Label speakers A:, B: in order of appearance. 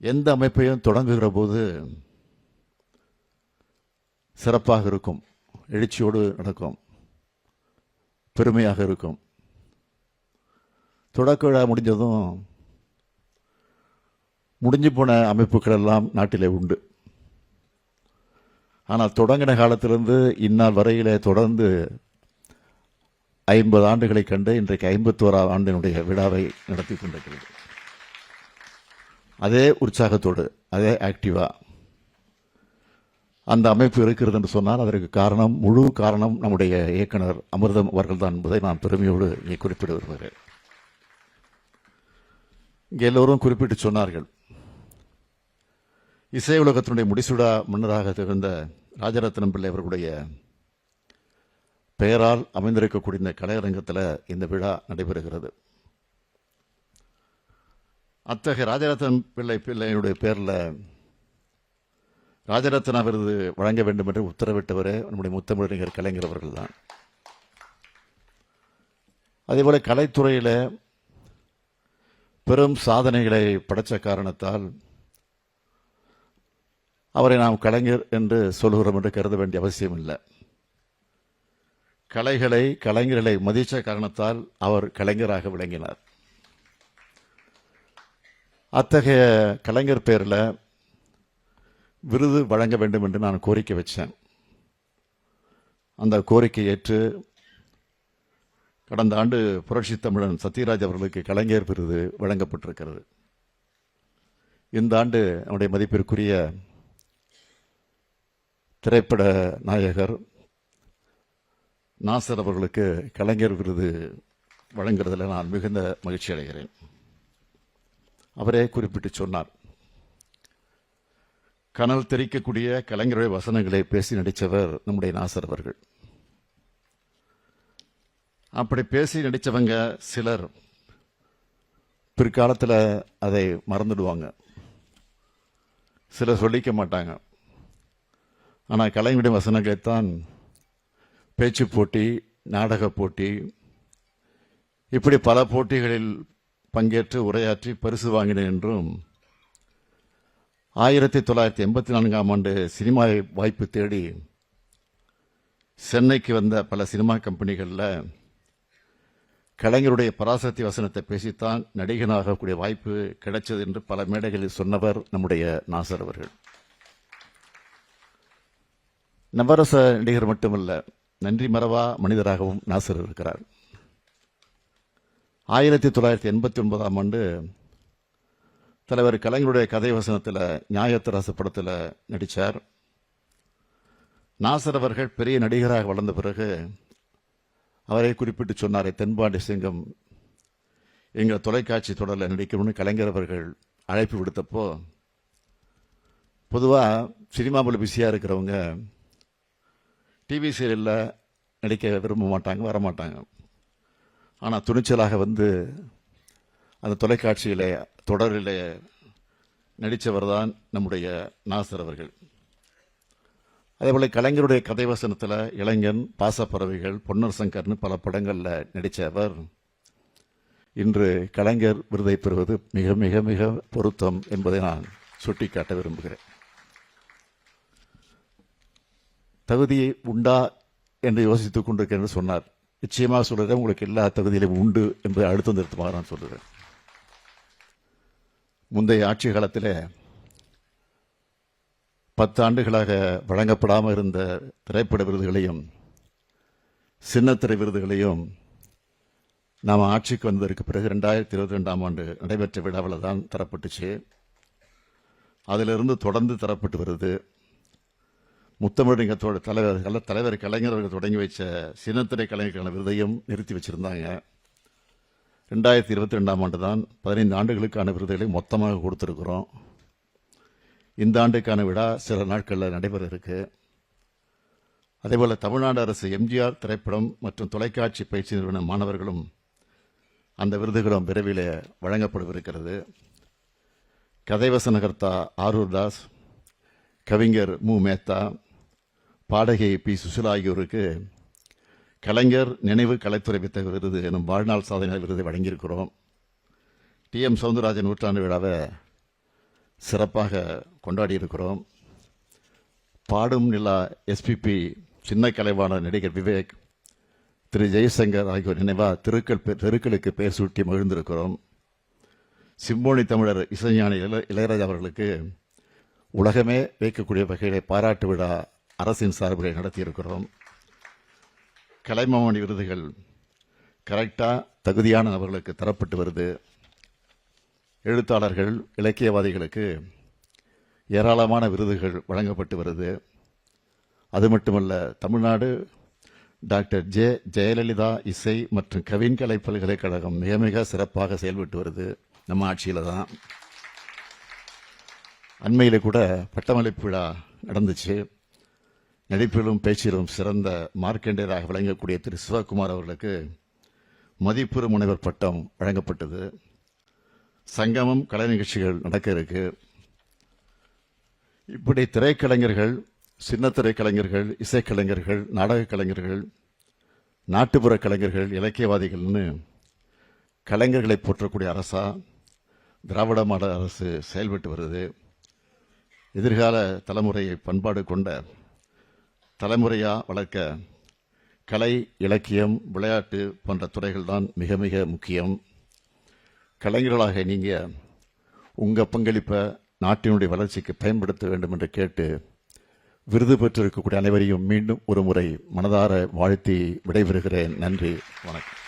A: எந்த அமைப்பையும் தொடங்குகிற போது சிறப்பாக இருக்கும், எழுச்சியோடு நடக்கும், பெருமையாக இருக்கும். தொடக்க விழா முடிஞ்சதும் முடிஞ்சு போன அமைப்புகள் எல்லாம் நாட்டிலே உண்டு. ஆனால் தொடங்கின காலத்திலிருந்து இந்நாள் வரையிலே தொடர்ந்து 50 ஆண்டுகளை கண்டு இன்றைக்கு 51ஆம் ஆண்டினுடைய விழாவை நடத்தி கொண்டிருக்கிறது. அதே உற்சாகத்தோடு, அதே ஆக்டிவா அந்த அமைப்பு இருக்கிறது என்று சொன்னால் அதற்கு காரணம், முழு காரணம் நம்முடைய இயக்குனர் அமிர்தம் அவர்கள்தான் என்பதை நான் பெருமையோடு இங்கே குறிப்பிட விரும்புகிறேன். இங்கே எல்லோரும் குறிப்பிட்டு சொன்னார்கள், இசை உலகத்தினுடைய முடிசூடா மன்னராக திகழ்ந்த ராஜரத்னம் பிள்ளை அவர்களுடைய பெயரால் அமைந்திருக்கக்கூடிய இந்த கலையரங்கத்தில் இந்த விழா நடைபெறுகிறது. அத்தகைய ராஜரத்னம் பிள்ளையுடைய பேரில் ராஜரத்னா விருது வழங்க வேண்டும் என்று உத்தரவிட்டவரே நம்முடைய முத்தமிழறிஞர் கலைஞர் அவர்கள் தான். அதேபோல கலைத்துறையில் பெரும் சாதனைகளை படைத்த காரணத்தால் அவரை நாம் கலைஞர் என்று சொல்கிறோம் என்று கருத வேண்டிய அவசியம் இல்லை. கலைஞர்களை மதித்த காரணத்தால் அவர் கலைஞராக விளங்கினார். அத்தகைய கலைஞர் பேரில் விருது வழங்க வேண்டும் என்று நான் கோரிக்கை வச்சேன். அந்த கோரிக்கை ஏற்று கடந்த ஆண்டு புரட்சி தமிழன் சத்யராஜ் அவர்களுக்கு கலைஞர் விருது வழங்கப்பட்டிருக்கிறது. இந்த ஆண்டு நம்முடைய மதிப்பிற்குரிய திரைப்பட நாயகர் நாசர் அவர்களுக்கு கலைஞர் விருது வழங்குறதில் நான் மிகுந்த மகிழ்ச்சி அடைகிறேன். அவரே குறிப்பிட்டு சொன்னார், கனல் தெரிக்கக்கூடிய கலைஞருடைய வசனங்களை பேசி நடித்தவர் நம்முடைய நாசர் அவர்கள். அப்படி பேசி நடித்தவங்க சிலர் பிற்காலத்தில் அதை மறந்துடுவாங்க, சிலர் சொல்லிக்க மாட்டாங்க. ஆனால் கலைஞருடைய வசனங்களைத்தான் பேச்சு போட்டி, நாடக போட்டி, இப்படி பல போட்டிகளில் பங்கேற்று உரையாற்றி பரிசு வாங்கினேன் என்றும் 1984ஆம் ஆண்டு சினிமா வாய்ப்பு தேடி சென்னைக்கு வந்த பல சினிமா கம்பெனிகளில் கலைஞருடைய பராசக்தி வசனத்தை பேசித்தான் நடிகனாகக்கூடிய வாய்ப்பு கிடைச்சது என்று பல மேடைகளில் சொன்னவர் நம்முடைய நாசர் அவர்கள். நவரச நடிகர் மட்டுமல்ல, நன்றி மறவா மனிதராகவும் நாசர் இருக்கிறார். 1989ஆம் ஆண்டு தலைவர் கலைஞருடைய கதை வசனத்தில் நியாயத்தராசு படத்தில் நடித்தார். நாசர் அவர்கள் பெரிய நடிகராக வளர்ந்த பிறகு அவரை குறிப்பிட்டு சொன்னார், தென்பாண்டி சிங்கம் எங்கள் தொலைக்காட்சி தொடரில் நடிக்கணும்னு கலைஞர் அவர்கள் அழைப்பு விடுத்தப்போ, பொதுவாக சினிமாவில் பிஸியாக இருக்கிறவங்க டிவி சீரியலில் நடிக்க விரும்ப மாட்டாங்க, வரமாட்டாங்க. ஆனால் துணிச்சலாக வந்து அந்த தொலைக்காட்சியிலே தொடரிலே நடித்தவர் தான் நம்முடைய நாசர் அவர்கள். அதேபோல் கலைஞருடைய கதை வசனத்தில் இளைஞன், பாசப்பறவைகள், பொன்னர் சங்கர்னு பல படங்களில் நடித்தவர் இன்று கலைஞர் விருதை பெறுவது மிக மிக மிக பொருத்தம் என்பதை நான் சுட்டிக்காட்ட விரும்புகிறேன். தகுதி உண்டா என்று யோசித்துக் கொண்டிருக்கேன் என்று சொன்னார். நிச்சயமாக சொல்கிறேன், உங்களுக்கு எல்லா தகுதியிலும் உண்டு என்பதை அழுத்தம் திருத்தமாக நான் சொல்கிறேன். முந்தைய ஆட்சி காலத்தில் 10 ஆண்டுகளாக வழங்கப்படாமல் இருந்த திரைப்பட விருதுகளையும் சின்னத்திரை விருதுகளையும் நாம் ஆட்சிக்கு வந்ததற்கு பிறகு 2022ஆம் ஆண்டு நடைபெற்ற விழாவில் தான் தரப்பட்டுச்சு. அதிலிருந்து தொடர்ந்து தரப்பட்டு வருது. முத்தமிழறிஞர் தலைவர் கலைஞர் அவர்கள் தொடங்கி வைச்ச சின்னத்திரை கலைஞருக்கான விருதையும் நிறுத்தி வச்சிருந்தாங்க. 2022ஆம் ஆண்டு தான் 15 ஆண்டுகளுக்கான விருதுகளை மொத்தமாக கொடுத்துருக்குறோம். இந்த ஆண்டுக்கான விழா சில நாட்களில் நடைபெற இருக்கு. அதேபோல் தமிழ்நாடு அரசு எம்ஜிஆர் திரைப்படம் மற்றும் தொலைக்காட்சி பயிற்சி நிறுவன மாணவர்களும் அந்த விருதுகளும் விரைவில் வழங்கப்படவிருக்கிறது. கதைவசனகர்த்தா ஆரூர் தாஸ், கவிஞர் மு மேத்தா, பாடகி பி சுசிலா ஆகியோருக்கு கலைஞர் நினைவு கலைத்துறை வித்தக விருது எனும் வாழ்நாள் சாதனை விருதை வழங்கியிருக்கிறோம். டி.எம். சவுந்தரராஜன் நூற்றாண்டு விழாவை சிறப்பாக கொண்டாடி இருக்கிறோம். பாடும் நிலா எஸ்பிபி, சின்ன கலைவாணர் நடிகர் விவேக், திரு ஜெய்சங்கர் ஆகியோர் நினைவா தெருக்களுக்கு பெயர் சூட்டி மகிழ்ந்திருக்கிறோம். சிம்போனி தமிழர் இசைஞானி இளையராஜா அவர்களுக்கு உலகமே வைக்கக்கூடிய வகையிலே பாராட்டு விழா அரசின் சார்பிலே நடத்தியிருக்கிறோம். கலைமாமணி விருதுகள் கரெக்டாக தகுதியான நபர்களுக்கு தரப்பட்டு வருது. எழுத்தாளர்கள், இலக்கியவாதிகளுக்கு ஏராளமான விருதுகள் வழங்கப்பட்டு வருது. அது மட்டுமல்ல, தமிழ்நாடு டாக்டர் ஜெயலலிதா இசை மற்றும் கவின்கலை பல்கலைக்கழகம் மிக மிக சிறப்பாக செயல்பட்டு வருது. நம்ம ஆட்சியில் தான். அண்மையில் கூட பட்டமளிப்பு விழா நடந்துச்சு. நடிப்பிலும் பேச்சிலும் சிறந்த மார்க்கண்டேயராக விளங்கக்கூடிய திரு சிவகுமார் அவர்களுக்கு மதிப்புறு முனைவர் பட்டம் வழங்கப்பட்டது. சங்கமம் கலை நிகழ்ச்சிகள் நடக்க இருக்கு. இப்படி திரைக்கலைஞர்கள், சின்ன திரைக்கலைஞர்கள், இசைக்கலைஞர்கள், நாடக கலைஞர்கள், நாட்டுப்புற கலைஞர்கள், இலக்கியவாதிகள்னு கலைஞர்களை போற்றக்கூடிய அரசா திராவிட மாடல் அரசு செயல்பட்டு வருது. எதிர்கால தலைமுறையை பண்பாடு கொண்ட தலைமுறையாக வளர்க்க கலை, இலக்கியம், விளையாட்டு போன்ற துறைகள் தான் மிக மிக முக்கியம். கலைஞர்களாக நீங்கள் உங்கள் பங்களிப்பை நாட்டினுடைய வளர்ச்சிக்கு பயன்படுத்த வேண்டும் என்று கேட்டு விருது பெற்றிருக்கக்கூடிய அனைவரையும் மீண்டும் ஒரு முறை மனதார வாழ்த்தி விடைபெறுகிறேன். நன்றி, வணக்கம்.